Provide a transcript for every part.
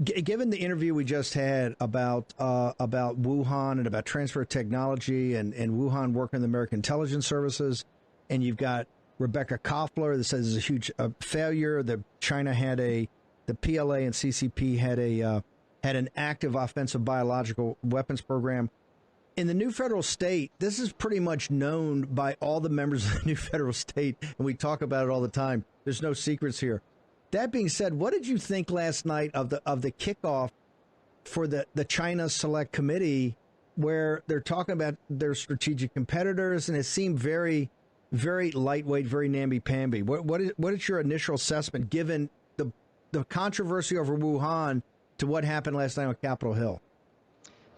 Given the interview we just had about Wuhan and about transfer of technology and Wuhan working in the American intelligence services, and you've got Rebecca Koffler that says it's a huge failure, that China had the PLA and CCP had an active offensive biological weapons program. In the new federal state, this is pretty much known by all the members of the new federal state, and we talk about it all the time. There's no secrets here. That being said, what did you think last night of the kickoff for the China Select Committee, where they're talking about their strategic competitors, and it seemed very, very lightweight, very namby-pamby. What is your initial assessment, given the controversy over Wuhan to what happened last night on Capitol Hill?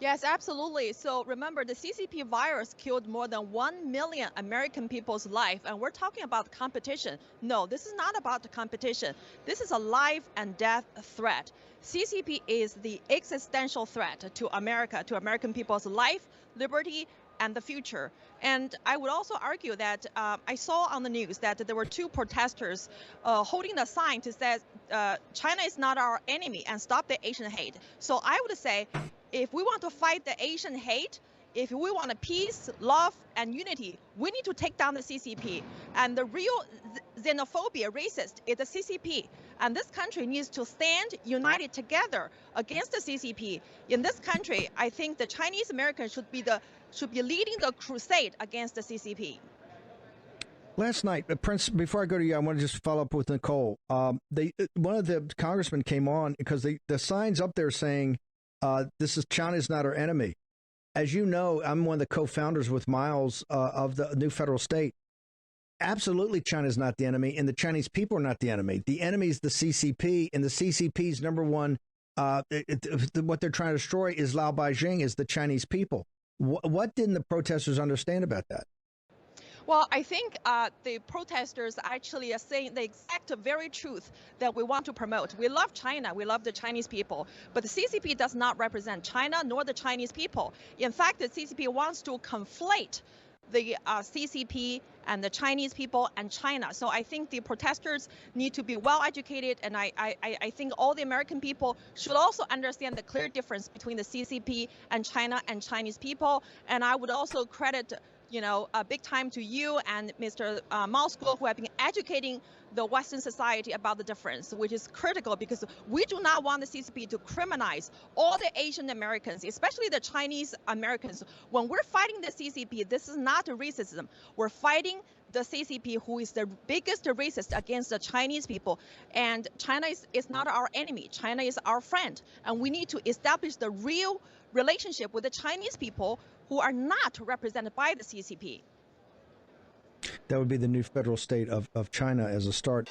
Yes, absolutely. So remember, the CCP virus killed more than 1 million American people's life, and we're talking about competition. No, this is not about the competition. This is a life and death threat. CCP is the existential threat to America, to American people's life, liberty, and the future. And I would also argue that I saw on the news that there were 2 protesters holding the sign to say China is not our enemy and stop the Asian hate. So I would say, if we want to fight the Asian hate, if we want a peace, love, and unity, we need to take down the CCP. And the real xenophobia, racist, is the CCP. And this country needs to stand united together against the CCP. In this country, I think the Chinese Americans should be leading the crusade against the CCP. Last night, Prince, before I go to you, I want to just follow up with Nicole. One of the congressmen came on because the sign's up there saying, this is China's not our enemy. As you know, I'm one of the co-founders with Miles of the new federal state. Absolutely, China's not the enemy, and the Chinese people are not the enemy. The enemy is the CCP, and the CCP's number one, what they're trying to destroy is Lao Beijing, is the Chinese people. What didn't the protesters understand about that? Well, I think the protesters actually are saying the exact very truth that we want to promote. We love China. We love the Chinese people. But the CCP does not represent China nor the Chinese people. In fact, the CCP wants to conflate the CCP and the Chinese people and China. So I think the protesters need to be well educated, and I think all the American people should also understand the clear difference between the CCP and China and Chinese people. And I would also credit big time to you and Mr. Moskowitz, who have been educating the Western society about the difference, which is critical because we do not want the CCP to criminalize all the Asian Americans, especially the Chinese Americans. When we're fighting the CCP, this is not racism. We're fighting the CCP, who is the biggest racist against the Chinese people. And China is not our enemy. China is our friend. And we need to establish the real relationship with the Chinese people who are not represented by the CCP. That would be the new federal state of China as a start.